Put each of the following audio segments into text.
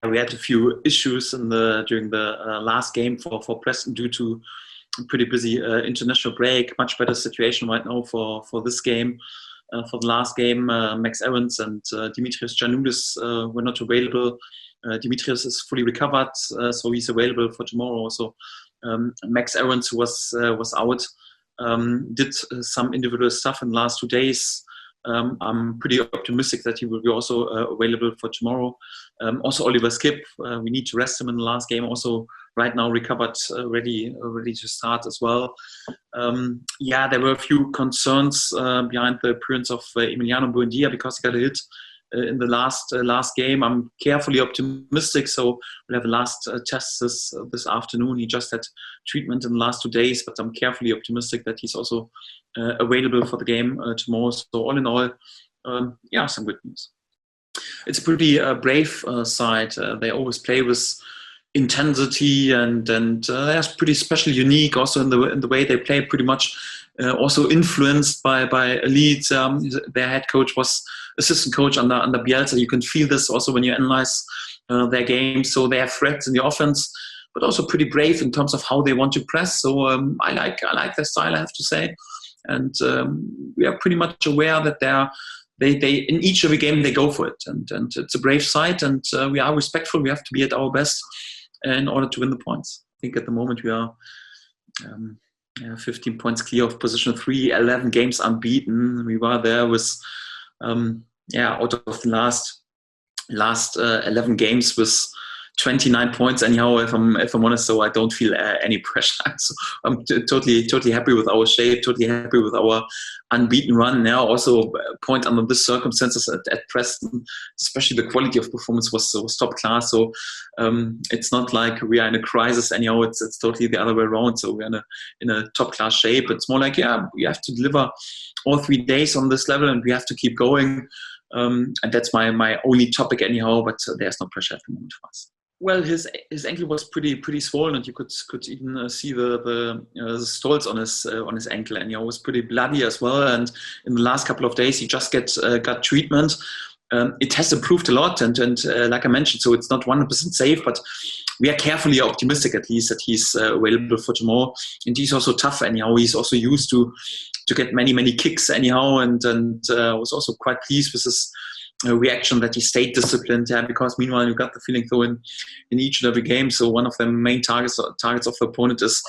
we had a few issues during the last game for Preston due to a pretty busy international break. Much better situation right now for this game. For the last game, Max Aarons and Dimitrios Giannoulis were not available. Dimitrios is fully recovered, so he's available for tomorrow. So Max Aarons, who was out, did some individual stuff in the last 2 days. I'm pretty optimistic that he will be also available for tomorrow. Also, Oliver Skipp, we need to rest him in the last game. Also, right now recovered, ready to start as well. There were a few concerns behind the appearance of Emiliano Buendia because he got a hit in the last game. I'm carefully optimistic, so we'll have a last test this afternoon. He just had treatment in the last 2 days, but I'm carefully optimistic that he's also available for the game tomorrow. So all in all, some good news. It's a pretty brave side. They always play with intensity and they're pretty special, unique also in the way they play. Pretty much also influenced by elites. Their head coach was assistant coach under Bielsa. You can feel this also when you analyze their game. So they have threats in the offense, but also pretty brave in terms of how they want to press. So I like their style, I have to say. And we are pretty much aware that they in each every game they go for it, and it's a brave side, and we are respectful. We have to be at our best in order to win the points. I think at the moment we are 15 points clear of position 3, 11 games unbeaten. We were there with out of the last 11 games with 29 points anyhow, if I'm honest, so I don't feel any pressure. So I'm totally happy with our shape, totally happy with our unbeaten run. Now also point under this circumstances at Preston, especially the quality of performance was top class. So it's not like we are in a crisis anyhow. It's totally the other way around. So we're in a top class shape. It's more like we have to deliver all 3 days on this level, and we have to keep going. And that's my only topic anyhow. But there's no pressure at the moment for us. Well, his ankle was pretty swollen, and you could even see the stolls on his ankle, and it was pretty bloody as well. And in the last couple of days, he just got treatment. It has improved a lot, and like I mentioned, so it's not 100% safe, but we are carefully optimistic at least that he's available for tomorrow. And he's also tough anyhow. He's also used to get many kicks anyhow, and was also quite pleased with his reaction that he stayed disciplined, because meanwhile you got the feeling though in each and every game, so one of the main targets of the opponent is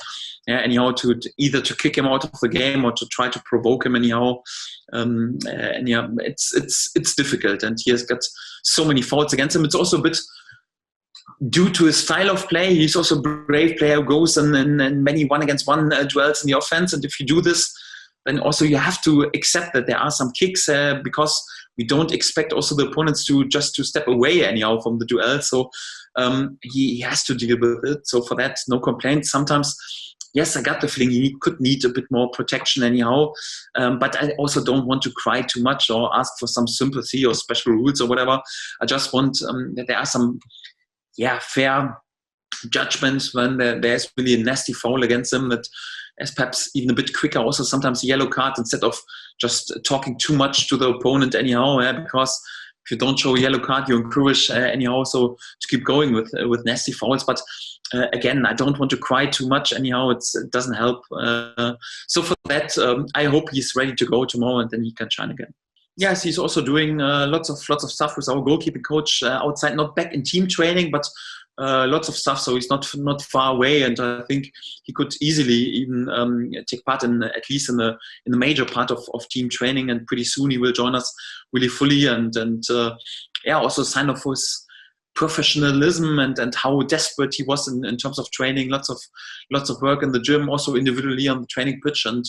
anyhow to either to kick him out of the game or to try to provoke him anyhow. It's difficult, and he has got so many faults against him. It's also a bit due to his style of play. He's also a brave player who goes in many 1-against-1 duels in the offense, and if you do this, then also you have to accept that there are some kicks because we don't expect also the opponents to step away anyhow from the duel. So he has to deal with it. So for that, no complaints. Sometimes, yes, I got the feeling he could need a bit more protection anyhow. But I also don't want to cry too much or ask for some sympathy or special rules or whatever. I just want that there are some fair judgments when there's really a nasty foul against him that is perhaps even a bit quicker. Also sometimes a yellow card instead of just talking too much to the opponent anyhow, because if you don't show a yellow card, you encourage anyhow so to keep going with nasty fouls. But again, I don't want to cry too much anyhow. It doesn't help. So for that, I hope he's ready to go tomorrow, and then he can shine again. Yes, he's also doing lots of stuff with our goalkeeping coach outside, not back in team training, but lots of stuff. So he's not far away, and I think he could easily even take part in at least in the major part of team training. And pretty soon he will join us really fully, and also sign off his professionalism and how desperate he was in terms of training. Lots of work in the gym, also individually on the training pitch, and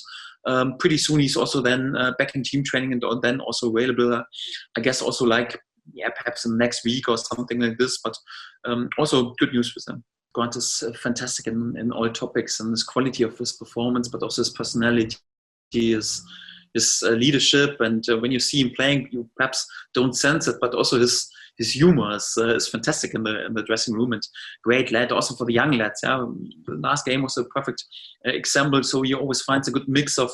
pretty soon he's also then back in team training and then also available. I guess also perhaps in the next week or something like this. But also good news with him. Grant is fantastic in all topics, and his quality of his performance, but also his personality, his leadership. And when you see him playing, you perhaps don't sense it, but also his humor is fantastic in the dressing room, and great lad also for the young lads. The last game was a perfect example. So he always finds a good mix of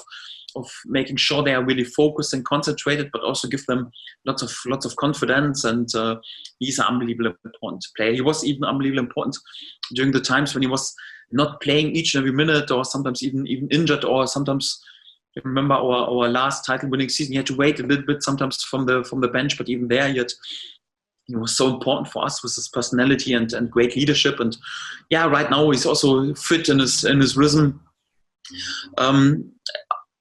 making sure they are really focused and concentrated, but also give them lots of confidence. And he's an unbelievably important player. He was even unbelievably important during the times when he was not playing each and every minute, or sometimes even injured, or sometimes. I remember our last title-winning season. He had to wait a little bit sometimes from the bench, but even there, he was so important for us with his personality and great leadership. And yeah, right now he's also fit in his rhythm.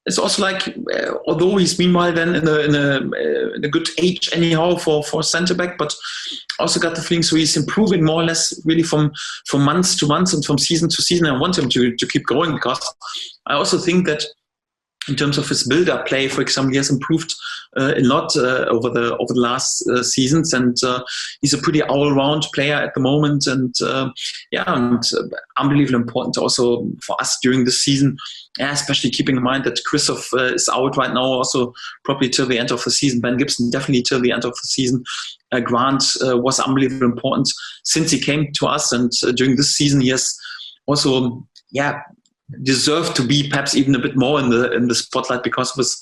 It's also like, although he's meanwhile then in a good age anyhow for centre back, but also got the feeling so he's improving more or less really from month to month and from season to season. I want him to keep going, because I also think that in terms of his build-up play, for example, he has improved a lot over the last seasons, and he's a pretty all-round player at the moment. And unbelievably important also for us during this season, especially keeping in mind that Christoph is out right now, also probably till the end of the season. Ben Gibson definitely till the end of the season. Grant was unbelievably important since he came to us, and during this season he has also deserved to be perhaps even a bit more in the spotlight because of his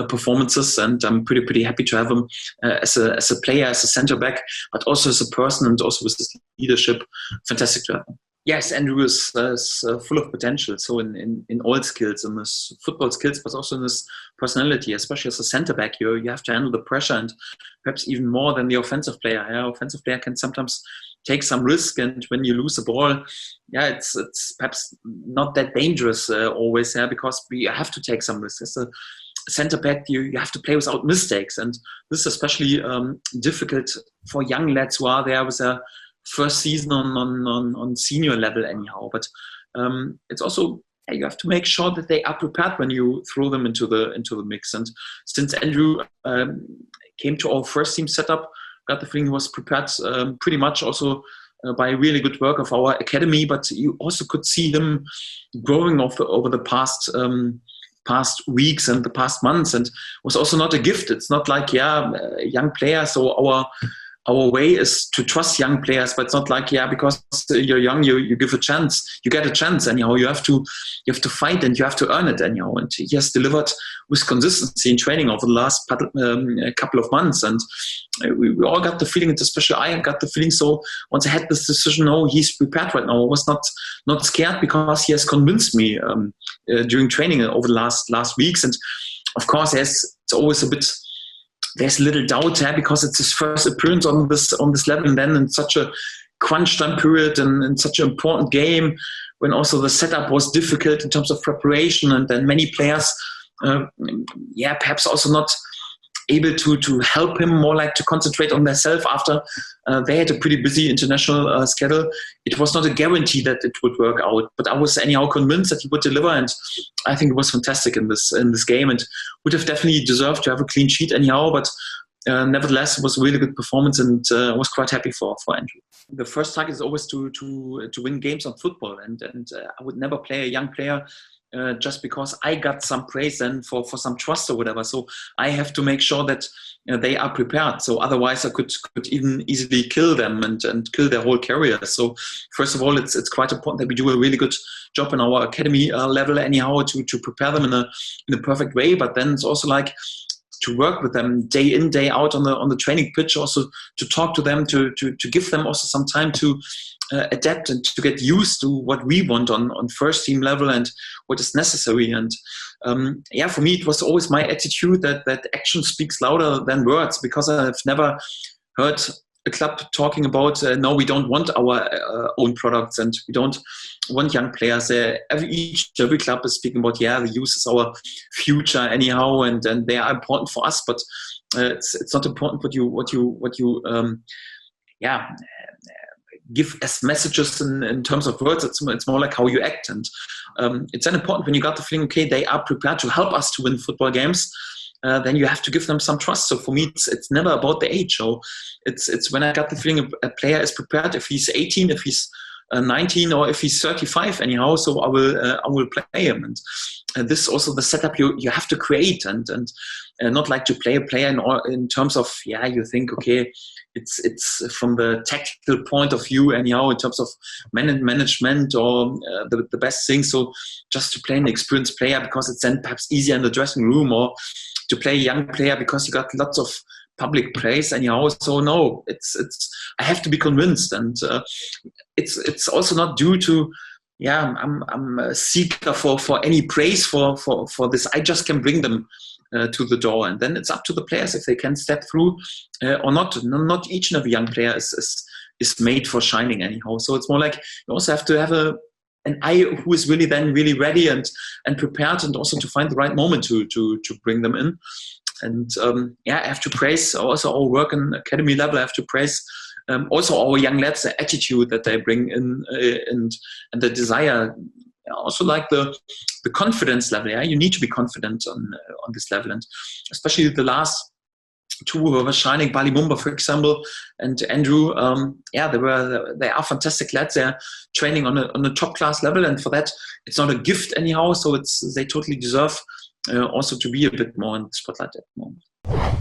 performances. And I'm pretty happy to have him as a player, as a centre back, but also as a person, and also with his leadership. Fantastic to have him. Yes, Andrew is full of potential. So in all skills, in his football skills, but also in his personality, especially as a centre back, you have to handle the pressure, and perhaps even more than the offensive player. Offensive player can sometimes take some risk, and when you lose the ball, it's perhaps not that dangerous always, because you have to take some risk. As a centre back, you have to play without mistakes, and this is especially difficult for young lads who are there with their first season on senior level anyhow. But it's also, you have to make sure that they are prepared when you throw them into the mix. And since Andrew came to our first team setup, got the feeling he was prepared pretty much also by really good work of our academy, but you also could see him growing over the past weeks and the past months, and was also not a gift. It's not like a young player, so our way is to trust young players, but it's not like because you're young, you give a chance, you get a chance anyhow. You have to fight, and you have to earn it anyhow. And he has delivered with consistency in training over the last couple of months, and we all got the feeling, and especially I got the feeling. So once I had this decision, he's prepared right now. I was not scared, because he has convinced me during training over the last weeks. And of course, it's always a bit. There's little doubt because it's his first appearance on this level, and then in such a crunch time period and in such an important game, when also the setup was difficult in terms of preparation, and then many players, perhaps also not able to help him more, like to concentrate on themselves after they had a pretty busy international schedule. It was not a guarantee that it would work out, but I was anyhow convinced that he would deliver, and I think it was fantastic in this game, and would have definitely deserved to have a clean sheet anyhow. But nevertheless, it was a really good performance, and I was quite happy for Andrew. The first target is always to win games on football, and I would never play a young player just because I got some praise and for some trust or whatever. So I have to make sure that they are prepared. So otherwise I could even easily kill them and kill their whole career. So first of all, it's quite important that we do a really good job in our academy level anyhow to prepare them in a perfect way. But then it's also like to work with them day in, day out on the training pitch, also to talk to them, to give them also some time to adapt and to get used to what we want on first team level and what is necessary. And for me, it was always my attitude that action speaks louder than words, because I've never heard a club talking about, no, we don't want our own products and we don't want young players. Every club is speaking about, the youth is our future anyhow, and they are important for us, but it's not important what you give as messages in terms of words. It's more like how you act, and it's then important when you got the feeling, okay, they are prepared to help us to win football games. Then you have to give them some trust. So for me, it's never about the age. So it's when I got the feeling a player is prepared. If he's 18, if he's 19 or if he's 35 anyhow, so I will play him. And this is also the setup you have to create, and not like to play a player in terms of, you think, okay, it's from the tactical point of view anyhow, in terms of management or the best thing. So just to play an experienced player because it's then perhaps easier in the dressing room, or to play a young player because you got lots of public praise anyhow. So no, it's I have to be convinced, and it's also not due to I'm a seeker for any praise for this. I just can bring them to the door, and then it's up to the players if they can step through or not. Not each and every young player is made for shining anyhow. So it's more like you also have to have an eye who is really ready and prepared, and also to find the right moment to bring them in. And I have to praise also our work on academy level. I have to praise also our young lads, the attitude that they bring in, and the desire. Also like the confidence level. You need to be confident on this level, and especially the last two who were shining, Bali Mumba, for example, and Andrew. They are fantastic lads. They are training on a top class level, and for that, it's not a gift anyhow. So they totally deserve also to be a bit more in the spotlight at the moment.